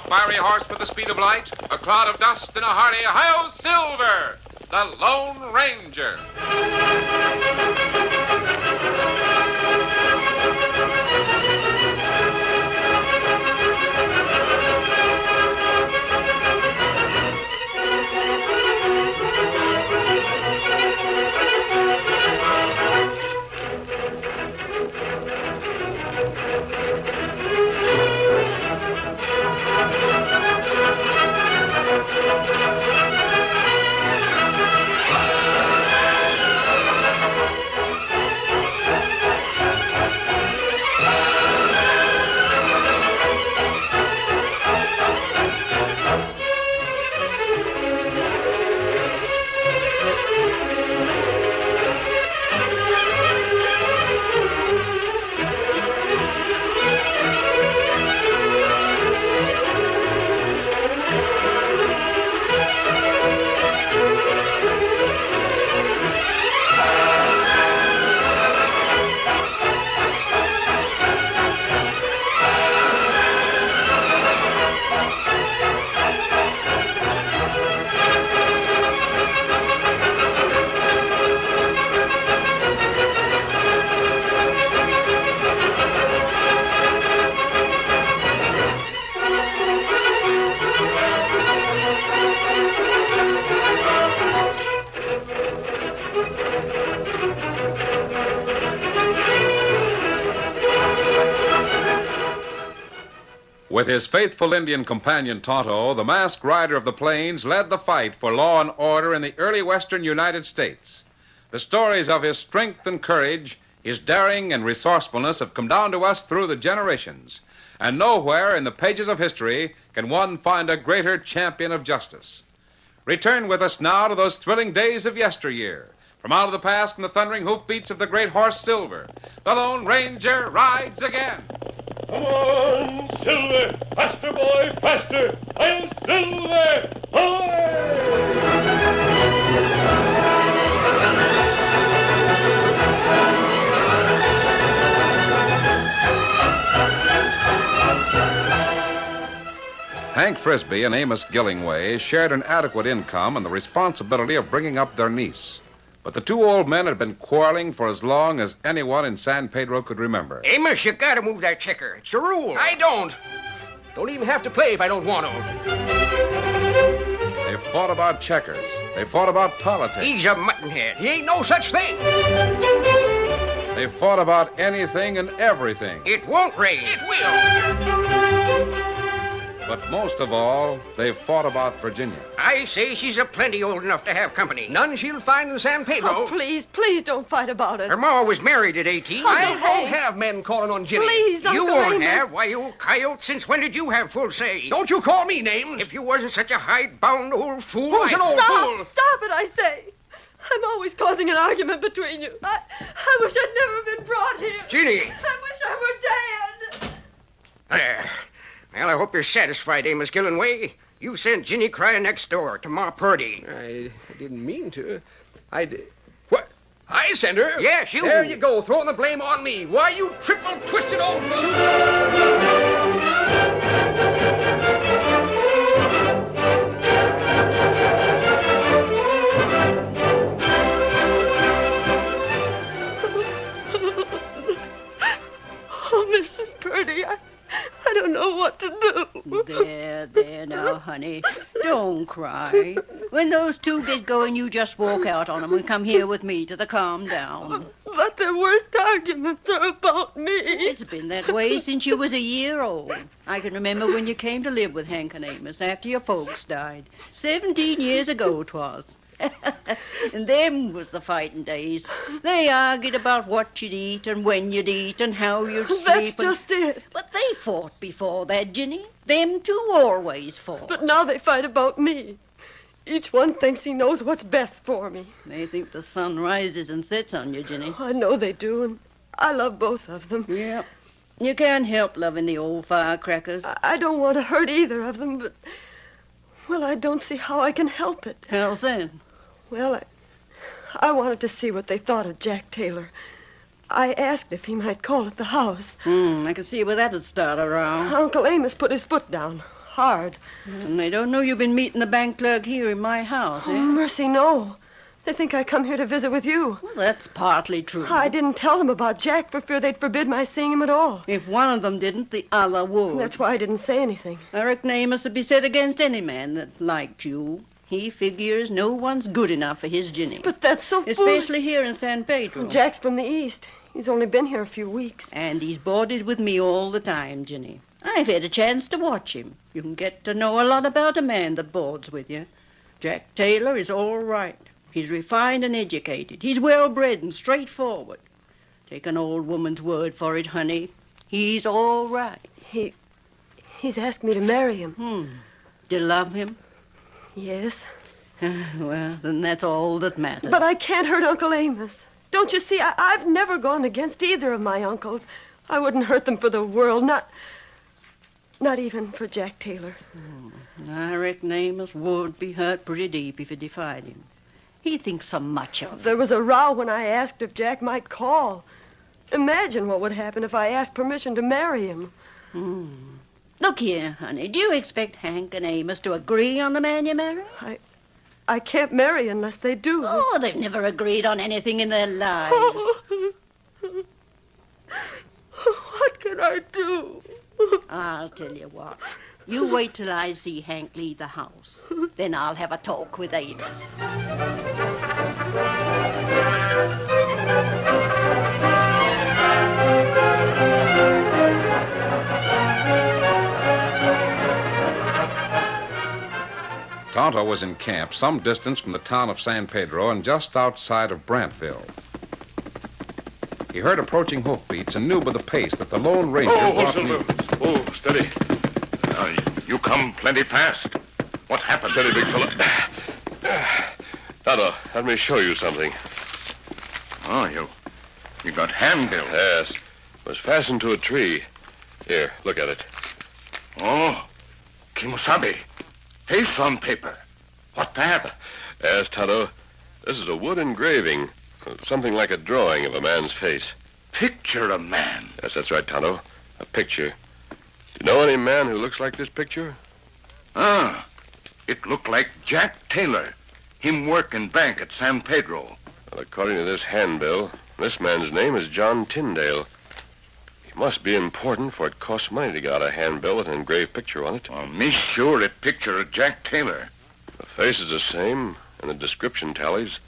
fiery horse with the speed of light, a cloud of dust, and a hearty Hi-Yo Silver, the Lone Ranger. With his faithful Indian companion Tonto, the masked rider of the plains led the fight for law and order in the early western United States. The stories of his strength and courage, his daring and resourcefulness have come down to us through the generations. And nowhere in the pages of history can one find a greater champion of justice. Return with us now to those thrilling days of yesteryear. From out of the past and the thundering hoofbeats of the great horse Silver, the Lone Ranger rides again. Come on, Silver! Faster, boy, faster! I'm Silver! Away! Hank Frisbee and Amos Gillingway shared an adequate income and the responsibility of bringing up their niece. But the two old men had been quarreling for as long as anyone in San Pedro could remember. Amos, you gotta move that checker. It's a rule. I don't. Don't even have to play if I don't want to. They fought about checkers. They fought about politics. He's a muttonhead. He ain't no such thing. They fought about anything and everything. It won't rain. It will. But most of all, they fought about Virginia. I say she's a plenty old enough to have company. None she'll find in San Pedro. Oh, please don't fight about it. Her ma was married at 18. I won't have men calling on Ginny. Please, You Uncle won't Amos. have. Why, you coyote, since when did you have full say? Don't you call me names. If you wasn't such a hidebound old fool... Who's an old fool? Stop it, I say. I'm always causing an argument between you. I wish I'd never been brought here. Ginny! I wish I were dead. There. Well, I hope you're satisfied, Amos Gillingway. You sent Ginny crying next door to Ma Purdy. I didn't mean to. What? I sent her? Yes, you. There you go, throwing the blame on me. Why, you triple-twisted old fool. Oh, Mrs. Purdy, I don't know what to do. There now, honey. Don't cry. When those two get going, you just walk out on them and come here with me to the calm down. But their worst arguments are about me. It's been that way since you was a year old. I can remember when you came to live with Hank and Amos after your folks died. 17 years ago 'twas. And them was the fighting days. They argued about what you'd eat and when you'd eat and how you'd sleep. That's just it. But they fought before that, Ginny. Them two always fought. But now they fight about me. Each one thinks he knows what's best for me. They think the sun rises and sets on you, Ginny. I know they do, and I love both of them. Yeah. You can't help loving the old firecrackers. I don't want to hurt either of them, but... Well, I don't see how I can help it. How's then? Well, I wanted to see what they thought of Jack Taylor. I asked if he might call at the house. I can see where that'd start around. Uncle Amos put his foot down. hard. And they don't know you've been meeting the bank clerk here in my house, Oh, eh? mercy, no. They think I come here to visit with you. Well, that's partly true. I didn't tell them about Jack for fear they'd forbid my seeing him at all. If one of them didn't, the other would. That's why I didn't say anything. Eric Amos would be set against any man that liked you. He figures no one's good enough for his Ginny. But that's so foolish. Especially here in San Pedro. Jack's from the East. He's only been here a few weeks. And he's boarded with me all the time, Ginny. I've had a chance to watch him. You can get to know a lot about a man that boards with you. Jack Taylor is all right. He's refined and educated. He's well-bred and straightforward. Take an old woman's word for it, honey. He's all right. He's asked me to marry him. Do you love him? Yes. Well, then that's all that matters. But I can't hurt Uncle Amos. Don't you see, I've never gone against either of my uncles. I wouldn't hurt them for the world, not even for Jack Taylor. I reckon Amos would be hurt pretty deep if you defied him. He thinks so much of There was a row when I asked if Jack might call. Imagine what would happen if I asked permission to marry him. Look here, honey. Do you expect Hank and Amos to agree on the man you marry? I can't marry unless they do. Oh, they've never agreed on anything in their lives. What can I do? I'll tell you what. You wait till I see Hank leave the house. Then I'll have a talk with Amos. Tonto was in camp some distance from the town of San Pedro and just outside of Brantville. He heard approaching hoofbeats and knew by the pace that the Lone Ranger brought Silver. news. Oh, steady. You come plenty fast. What happened? Steady, big fella. Tonto, let me show you something. Oh, you got handbill. Yes. It was fastened to a tree. Here, look at it. Oh, Kimosabe. Face on paper. What that? Yes, Tonto. This is a wood engraving. Something like a drawing of a man's face. Picture of man. Yes, that's right, Tonto. A picture. Do you know any man who looks like this picture? It looked like Jack Taylor. Him work in bank at San Pedro. Well, according to this handbill, this man's name is John Tyndale. He must be important, for it costs money to get out a handbill with an engraved picture on it. Oh, me sure it picture of Jack Taylor. The face is the same, and the description tallies.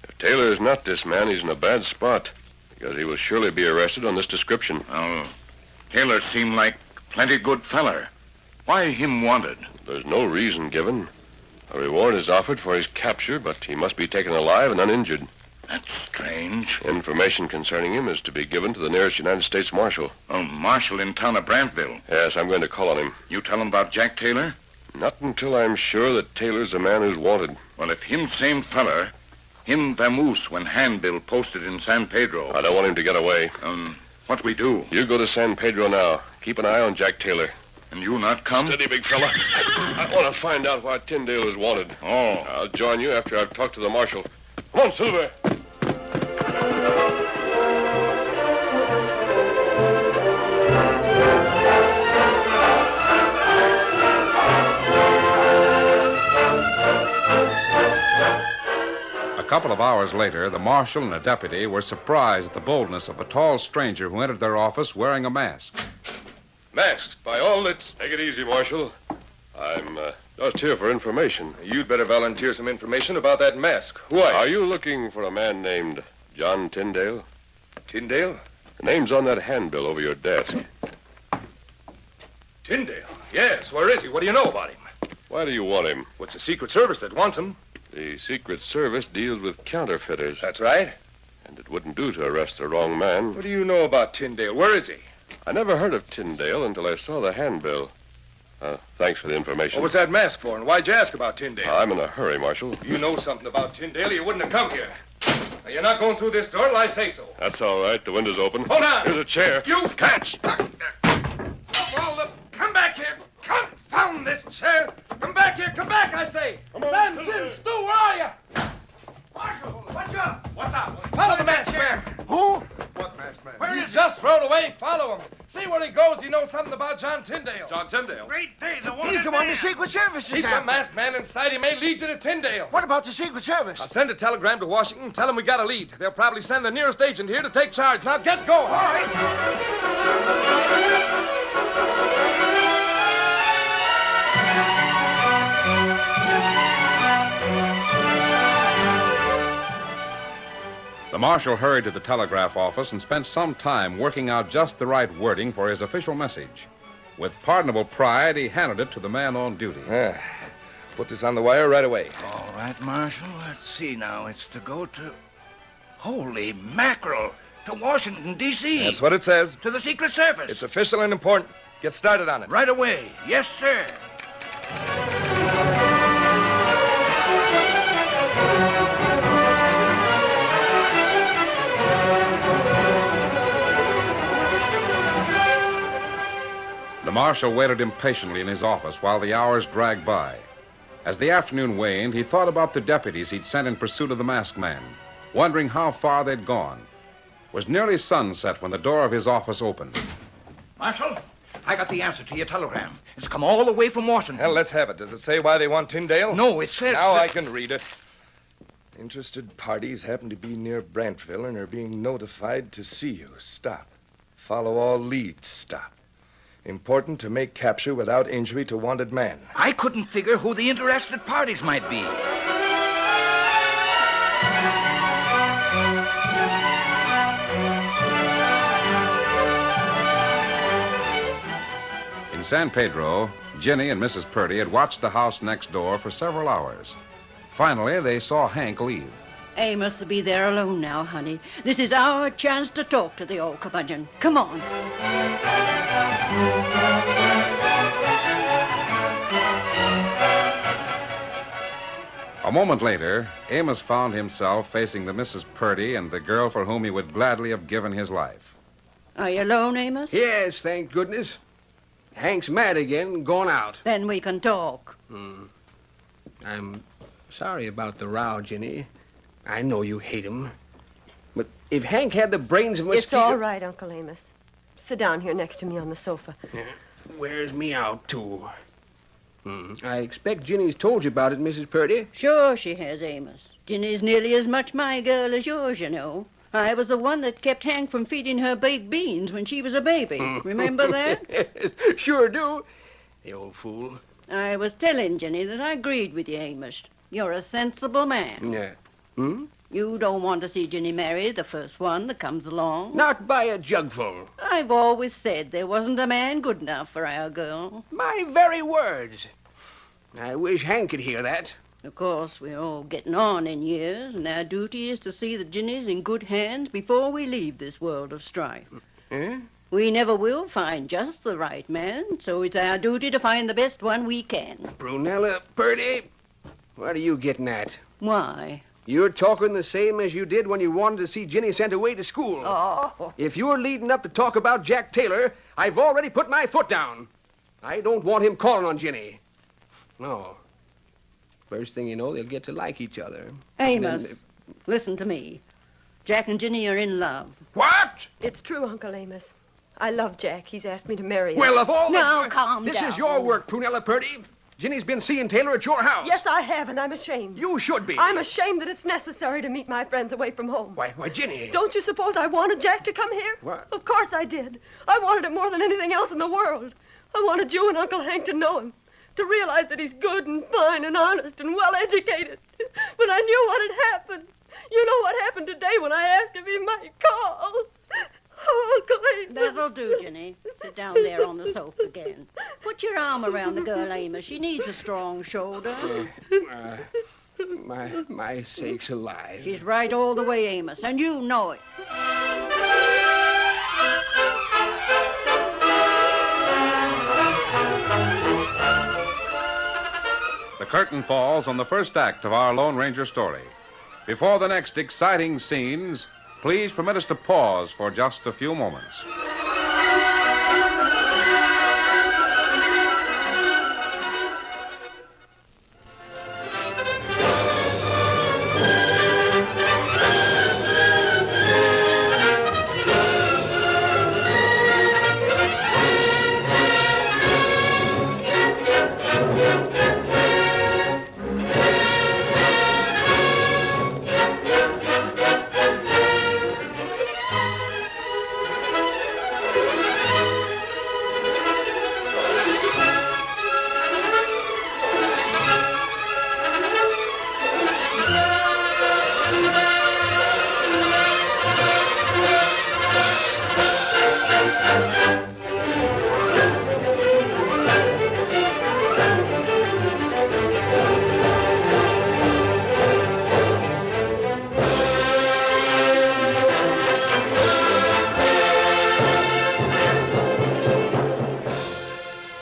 If Taylor is not this man, he's in a bad spot, because he will surely be arrested on this description. Oh, Taylor seemed like plenty good feller. Why him wanted? There's no reason given. A reward is offered for his capture, but he must be taken alive and uninjured. That's strange. Information concerning him is to be given to the nearest United States Marshal. Oh, Marshal in town of Brantville. Yes, I'm going to call on him. You tell him about Jack Taylor? Not until I'm sure that Taylor's the man who's wanted. Well, if him same feller, him vamoose when handbill posted in San Pedro. I don't want him to get away. What we do? You go to San Pedro now. Keep an eye on Jack Taylor. And you not come? Steady, big fella. I want to find out why Tyndale is wanted. Oh. I'll join you after I've talked to the marshal. Come on, Silver. A couple of hours later, the marshal and a deputy were surprised at the boldness of a tall stranger who entered their office wearing a mask. Masked by all that's... Take it easy, Marshal. I'm just here for information. You'd better volunteer some information about that mask. Who are you? Are you looking for a man named John Tyndale? Tyndale? The name's on that handbill over your desk. Tyndale? Yes. Where is he? What do you know about him? Why do you want him? What's the Secret Service that wants him? The Secret Service deals with counterfeiters. That's right. And it wouldn't do to arrest the wrong man. What do you know about Tyndale? Where is he? I never heard of Tyndale until I saw the handbill. Thanks for the information. What was that mask for, and why'd you ask about Tyndale? I'm in a hurry, Marshal. You know something about Tyndale, you wouldn't have come here. Now, you're not going through this door till I say so. That's all right. The window's open. Hold on. Here's a chair. You catch! Come back here. Confound this chair. Come back here. Come back, I say. Come on, Sam, Silver. Jim, Stu, where are you? Marshal, what's up? What's up? Follow the masked man. Who? What masked man? Where is just Thrown away, follow him. See where he goes. He knows something about John Tyndale. John Tyndale? Great day, He's the one the Secret Service is Keep the after. masked man inside. He may lead you to Tyndale. What about the Secret Service? I'll send a telegram to Washington. Tell them we got a lead. They'll probably send the nearest agent here to take charge. Now get going. All right. The marshal hurried to the telegraph office and spent some time working out just the right wording for his official message. With pardonable pride, he handed it to the man on duty. Put this on the wire right away. All right, Marshal. Let's see now. It's to go to... Holy mackerel. To Washington, D.C. That's what it says. To the Secret Service. It's official and important. Get started on it. Right away. Yes, sir. The marshal waited impatiently in his office while the hours dragged by. As the afternoon waned, he thought about the deputies he'd sent in pursuit of the masked man, wondering how far they'd gone. It was nearly sunset when the door of his office opened. Marshal, I got the answer to your telegram. It's come all the way from Washington. Well, let's have it. Does it say why they want Tyndale? No, it says... Now I can read it. Interested parties happen to be near Brantville and are being notified to see you. Stop. Follow all leads. Stop. Important to make capture without injury to wanted man. I couldn't figure who the interested parties might be. In San Pedro, Ginny and Mrs. Purdy had watched the house next door for several hours. Finally, they saw Hank leave. Amos will be there alone now, honey. This is our chance to talk to the old curmudgeon. Come on. A moment later, Amos found himself facing the Mrs. Purdy and the girl for whom he would gladly have given his life. Are you alone, Amos? Yes, thank goodness. Hank's mad again, gone out. Then we can talk. I'm sorry about the row, Ginny. I know you hate him. But if Hank had the brains of a It's mosquito... all right, Uncle Amos. Sit down here next to me on the sofa. Yeah, wears me out, too. I expect Ginny's told you about it, Mrs. Purdy. Sure she has, Amos. Ginny's nearly as much my girl as yours, you know. I was the one that kept Hank from feeding her baked beans when she was a baby. Remember that? Yes, sure do. The old fool. I was telling Ginny that I agreed with you, Amos. You're a sensible man. Yeah. You don't want to see Ginny married, the first one that comes along. Not by a jugful. I've always said there wasn't a man good enough for our girl. My very words. I wish Hank could hear that. Of course, we're all getting on in years, and our duty is to see that Ginny's in good hands before we leave this world of strife. Eh? We never will find just the right man, so it's our duty to find the best one we can. Brunella Purdy, what are you getting at? Why? You're talking the same as you did when you wanted to see Ginny sent away to school. Oh. If you're leading up to talk about Jack Taylor, I've already put my foot down. I don't want him calling on Ginny. No. First thing you know, they'll get to like each other. Amos, Then- listen to me. Jack and Ginny are in love. What? It's true, Uncle Amos. I love Jack. He's asked me to marry him. Well, of all Now, the... calm This down. is your work, Prunella Purdy. Ginny's been seeing Taylor at your house. Yes, I have, and I'm ashamed. You should be. I'm ashamed that it's necessary to meet my friends away from home. Why, Ginny. Don't you suppose I wanted Jack to come here? What? Of course I did. I wanted it more than anything else in the world. I wanted you and Uncle Hank to know him, to realize that he's good and fine and honest and well-educated. But I knew what had happened. You know what happened today when I asked if he might call. Oh, Uncle Hank. That'll do, Ginny. Sit down there on the sofa again. Put your arm around the girl, Amos. She needs a strong shoulder. My sakes alive. She's right all the way, Amos, and you know it. The curtain falls on the first act of our Lone Ranger story. Before the next exciting scenes, please permit us to pause for just a few moments.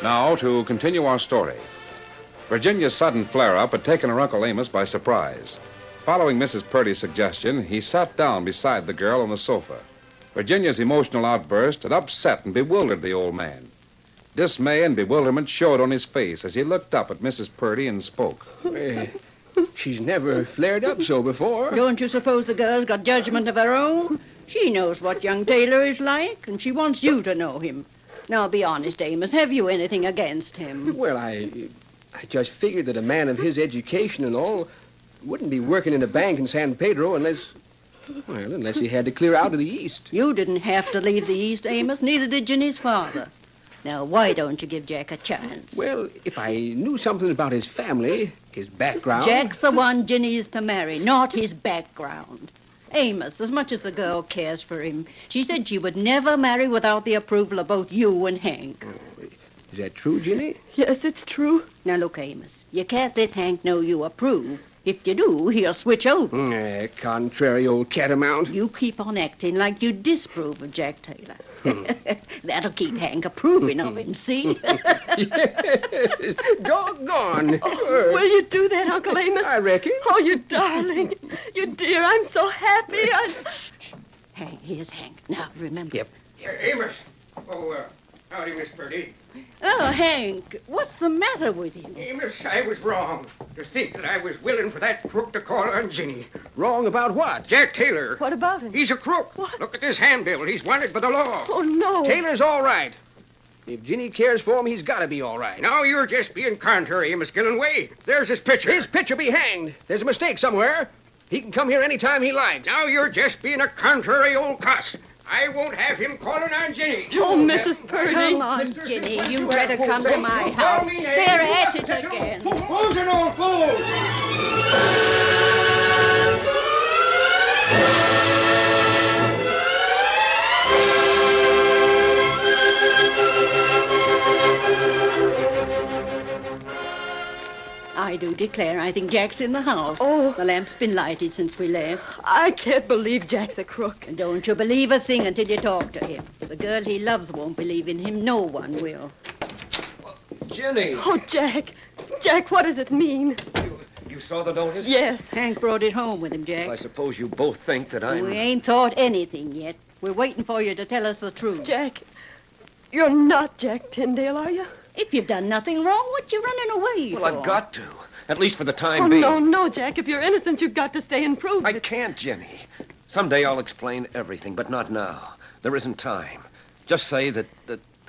Now, to continue our story. Virginia's sudden flare-up had taken her Uncle Amos by surprise. Following Mrs. Purdy's suggestion, he sat down beside the girl on the sofa. Virginia's emotional outburst had upset and bewildered the old man. Dismay and bewilderment showed on his face as he looked up at Mrs. Purdy and spoke. She's never flared up so before. Don't you suppose the girl's got judgment of her own? She knows what young Taylor is like, and she wants you to know him. Now, be honest, Amos. Have you anything against him? Well, I just figured that a man of his education and all wouldn't be working in a bank in San Pedro unless he had to clear out of the East. You didn't have to leave the East, Amos. Neither did Ginny's father. Now, why don't you give Jack a chance? Well, if I knew something about his family, his background... Jack's the one Ginny is to marry, not his background. Amos, as much as the girl cares for him, she said she would never marry without the approval of both you and Hank. Is that true, Ginny? Yes, it's true. Now, look, Amos, you can't let Hank know you approve. If you do, he'll switch over. Contrary old catamount. You keep on acting like you disapprove of Jack Taylor. That'll keep Hank approving of him, see? Doggone. Will you do that, Uncle Amos? I reckon. Oh, you darling. You dear, I'm so happy. Hank, here's Hank. Now, remember. Yep. Amos. Oh, howdy, Miss Purdy. Oh, Hank, what's the matter with you? Amos, I was wrong to think that I was willing for that crook to call on Ginny. Wrong about what? Jack Taylor. What about him? He's a crook. What? Look at this handbill. He's wanted by the law. Oh, no. Taylor's all right. If Ginny cares for him, he's got to be all right. Now you're just being contrary, Amos Gillenway. There's his picture. His picture be hanged. There's a mistake somewhere. He can come here any time he likes. Now you're just being a contrary old cuss. I won't have him calling on Ginny. Oh, Mrs. Purdy. Come on, Ginny. You better come to my house. They're at it again. Who's an old fool? I do declare I think Jack's in the house. Oh. The lamp's been lighted since we left. I can't believe Jack's a crook. And don't you believe a thing until you talk to him. The girl he loves won't believe in him. No one will. Jenny! Oh, Jack. Jack, what does it mean? You saw the notice? Yes. Hank brought it home with him, Jack. I suppose you both think that I'm... We ain't thought anything yet. We're waiting for you to tell us the truth. Jack, you're not Jack Tyndale, are you? If you've done nothing wrong, what you running away Well, for? I've got to. At least for the time Oh, being. no, Jack. If you're innocent, you've got to stay and prove I it. can't, Jenny. Someday I'll explain everything, but not now. There isn't time. Just say that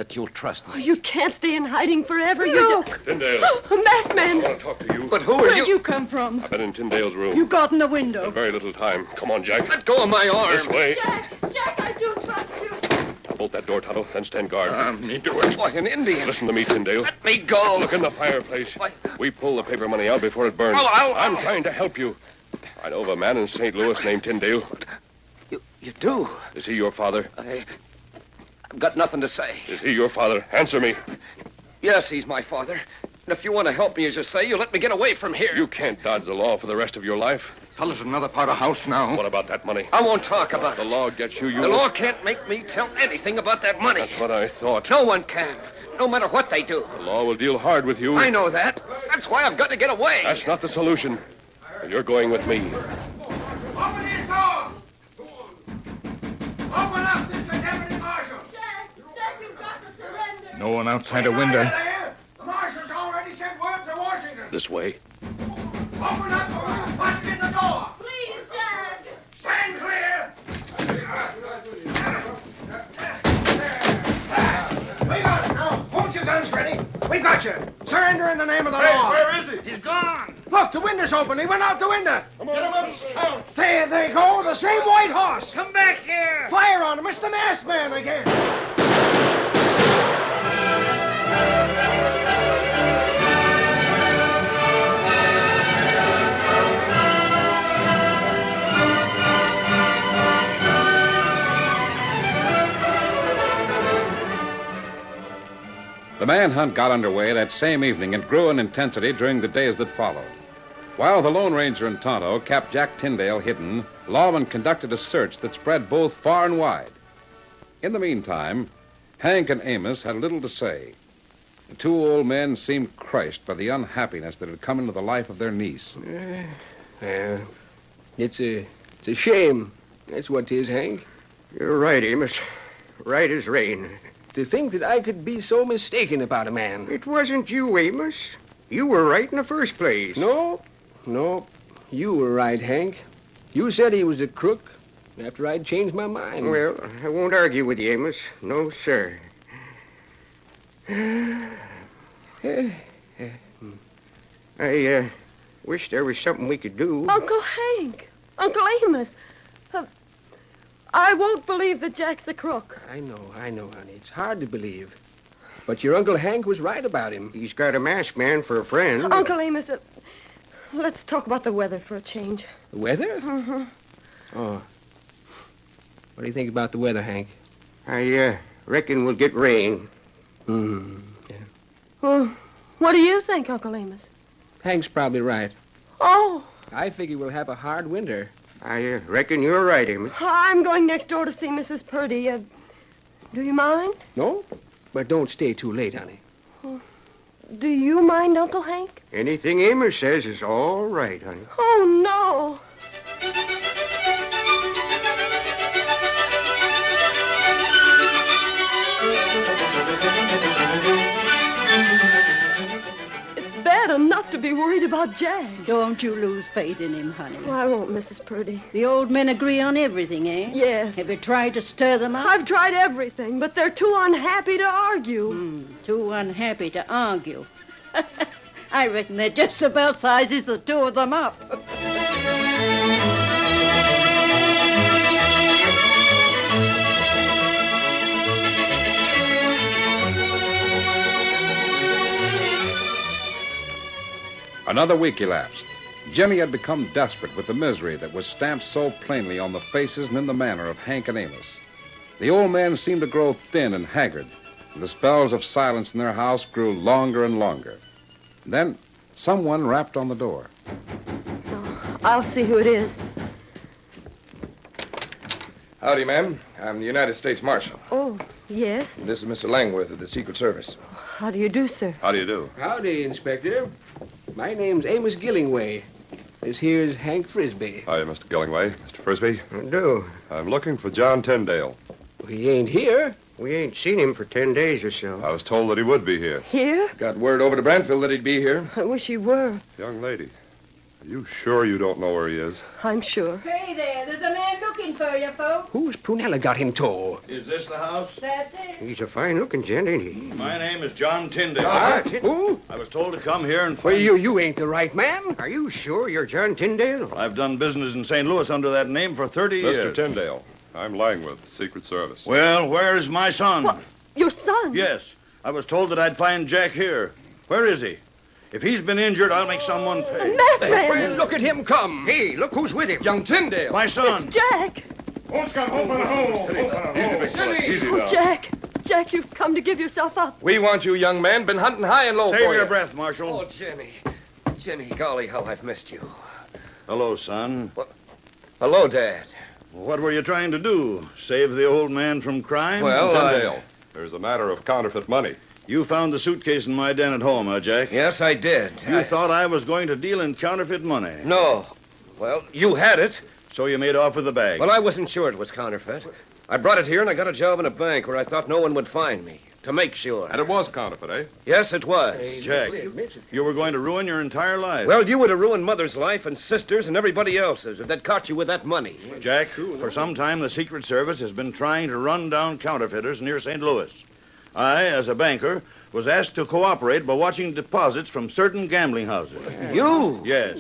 you'll trust me. Oh, you can't stay in hiding forever. Look! Tyndale, A masked I man. want to talk to you. But who are Where'd you? you come from? I've been in Tyndale's room. You got in the window. Very little time. Come on, Jack. Let go of my arm. This way. Jack, I do trust you. Bolt that door, Tonto, then stand guard. Me do it. Like an Indian. Listen to me, Tyndale. Let me go. Look in the fireplace. What? We pull the paper money out before it burns. Oh, I'm trying to help you. I know of a man in St. Louis named Tyndale. You do? Is he your father? I've got nothing to say. Is he your father? Answer me. Yes, he's my father. And if you want to help me, as you say, you let me get away from here. You can't dodge the law for the rest of your life. Fella's in another part of house now. What about that money? I won't talk about The it. law gets you. The law can't make me tell anything about that money. That's what I thought. No one can. No matter what they do. The law will deal hard with you. I know that. That's why I've got to get away. That's not the solution. You're going with me. Open this door! Open up! This is the deputy marshal! Jack, you've got to surrender. No one outside a window. The marshal's already sent word to Washington. This way. Open up or we'll bust in the door. Please, Jack. Stand clear. We got it now. Hold your guns ready. We got you. Surrender in the name of the law. Where is he? He's gone. Look, the window's open. He went out the window. Come on. Get him up. There they go. The same white horse. Come back here. Fire on him. It's the masked man again. The manhunt got underway that same evening and grew in intensity during the days that followed. While the Lone Ranger and Tonto kept Jack Tyndale hidden, lawmen conducted a search that spread both far and wide. In the meantime, Hank and Amos had little to say. The two old men seemed crushed by the unhappiness that had come into the life of their niece. It's a shame. That's what it is, Hank. You're right, Amos. Right as rain. To think that I could be so mistaken about a man. It wasn't you, Amos. You were right in the first place. No. You were right, Hank. You said he was a crook after I'd changed my mind. Well, I won't argue with you, Amos. No, sir. I wish there was something we could do. Uncle Hank. Uncle Amos. I won't believe that Jack's a crook. I know, honey. It's hard to believe. But your Uncle Hank was right about him. He's got a masked man for a friend. Uncle Amos, let's talk about the weather for a change. The weather? Mm-hmm. Oh. What do you think about the weather, Hank? I reckon we'll get rain. Yeah. Well, what do you think, Uncle Amos? Hank's probably right. Oh. I figure we'll have a hard winter. I reckon you're right, Amos. I'm going next door to see Mrs. Purdy. Do you mind? No? But don't stay too late, honey. Do you mind, Uncle Hank? Anything Amos says is all right, honey. Oh, no. It's bad enough to be worried about Jack. Don't you lose faith in him, honey. Well, I won't, Mrs. Purdy. The old men agree on everything, eh? Yes. Have you tried to stir them up? I've tried everything, but they're too unhappy to argue. Too unhappy to argue. I reckon that just about sizes the two of them up. Another week elapsed. Jimmy had become desperate with the misery that was stamped so plainly on the faces and in the manner of Hank and Amos. The old man seemed to grow thin and haggard, and the spells of silence in their house grew longer and longer. And then someone rapped on the door. Oh, I'll see who it is. Howdy, ma'am. I'm the United States Marshal. Oh, yes. This is Mr. Langworth of the Secret Service. How do you do, sir? How do you do? Howdy, Inspector. My name's Amos Gillingway. This here's Hank Frisbee. Hi, Mr. Gillingway. Mr. Frisbee. I do. I'm looking for John Tyndale. He ain't here. We ain't seen him for 10 days or so. I was told that he would be here. Here? Got word over to Brantville that he'd be here. I wish he were. Young lady, are you sure you don't know where he is? I'm sure. Hey there, there's a man looking for you, folks. Who's Prunella got him to? Is this the house? That's it. He's a fine-looking gent, ain't he? My name is John Tyndale. Who? I was told to come here and Well, find... you ain't the right man. Are you sure you're John Tyndale? I've done business in St. Louis under that name for 30 years. Mr. Tyndale, I'm Langworth, Secret Service. Well, where is my son? What? Your son? Yes. I was told that I'd find Jack here. Where is he? If he's been injured, I'll make someone pay. Masked man. Well, look at him come. Hey, look who's with him. Young Tyndale. My son. It's Jack. Easy Oh, now. Jack. Jack, you've come to give yourself up. We want you, young man. Been hunting high and low Save for your you. breath, Marshal. Oh, Jenny. Jenny, golly, how I've missed you. Hello, son. Hello, Dad. What were you trying to do? Save the old man from crime? Well, Tyndale, there's a matter of counterfeit money. You found the suitcase in my den at home, huh, Jack? Yes, I did. You thought I was going to deal in counterfeit money. No. Well, you had it. So you made off with the bag. Well, I wasn't sure it was counterfeit. I brought it here and I got a job in a bank where I thought no one would find me. To make sure. And it was counterfeit, eh? Yes, it was. Jack, you were going to ruin your entire life. Well, you would have ruined Mother's life and Sister's and everybody else's if they'd caught you with that money. Jack, for some time the Secret Service has been trying to run down counterfeiters near St. Louis. I, as a banker, was asked to cooperate by watching deposits from certain gambling houses. You? Yes.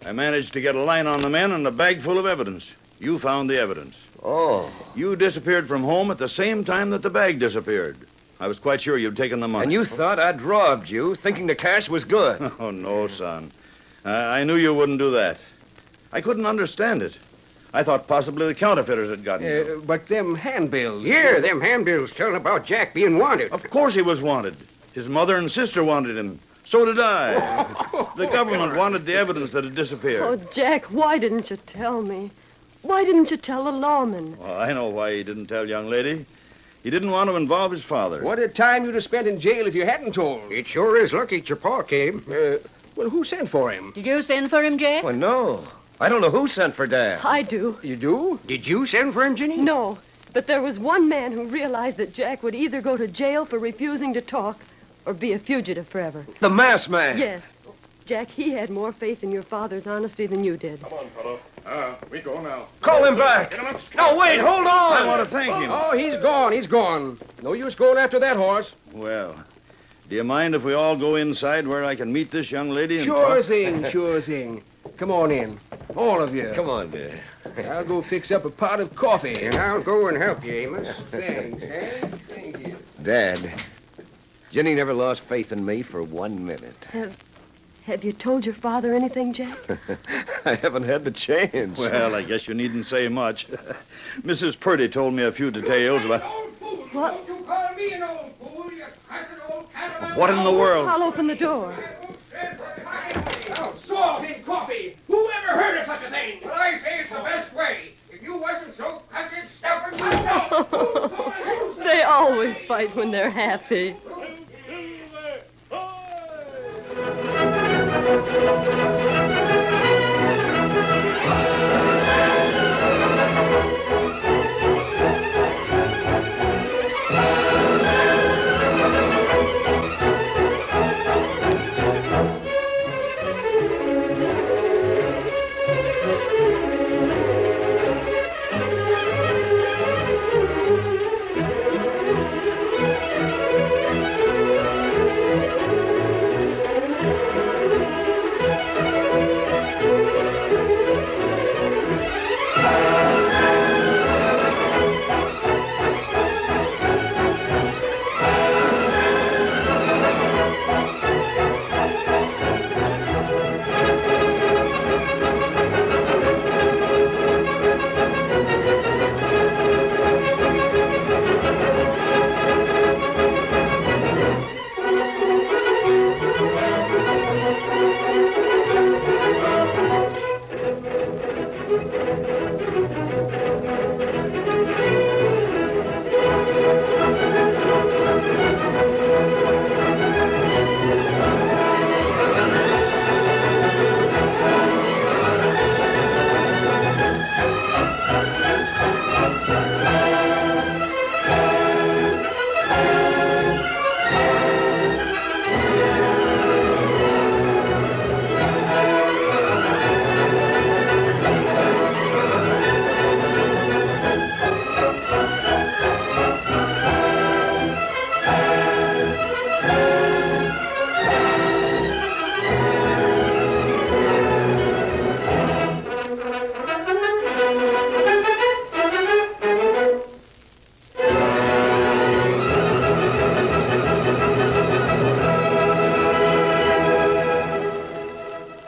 I managed to get a line on the men and a bag full of evidence. You found the evidence. Oh. You disappeared from home at the same time that the bag disappeared. I was quite sure you'd taken the money. And you thought I'd robbed you, thinking the cash was good. Oh, no, son. I knew you wouldn't do that. I couldn't understand it. I thought possibly the counterfeiters had gotten you. But them handbills. Yeah, them handbills telling about Jack being wanted. Of course he was wanted. His mother and sister wanted him. So did I. The government wanted the evidence that had disappeared. Oh, Jack, why didn't you tell me? Why didn't you tell the lawman? Well, I know why he didn't tell, young lady. He didn't want to involve his father. What a time you'd have spent in jail if you hadn't told. It sure is lucky that your pa came. Well, who sent for him? Did you send for him, Jack? Well, no. I don't know who sent for Dad. I do. You do? Did you send for him, Ginny? No, but there was one man who realized that Jack would either go to jail for refusing to talk or be a fugitive forever. The masked man. Yes. Jack, he had more faith in your father's honesty than you did. Come on, fellow. We go now. Call him back. No, wait, hold on. I want to thank him. Oh, he's gone. He's gone. No use going after that horse. Well, do you mind if we all go inside where I can meet this young lady and Sure talk? thing, sure thing. Come on in. All of you. Come on, dear. I'll go fix up a pot of coffee. And I'll go and help you, Amos. Thanks, eh? Thank you. Dad, Jenny never lost faith in me for 1 minute. Have you told your father anything, Jack? I haven't had the chance. Well, I guess you needn't say much. Mrs. Purdy told me a few details about... What? Don't you call me an old fool, you cussed old cat. What in the world? I'll open the door. Salt in coffee. Who ever heard of such a thing? Well, I say it's the best way. If you wasn't so cussed stubborn, They always fight when they're happy.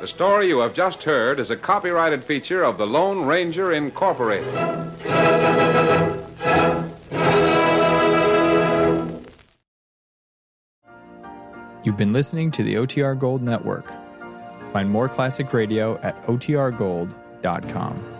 The story you have just heard is a copyrighted feature of the Lone Ranger Incorporated. You've been listening to the OTR Gold Network. Find more classic radio at otrgold.com.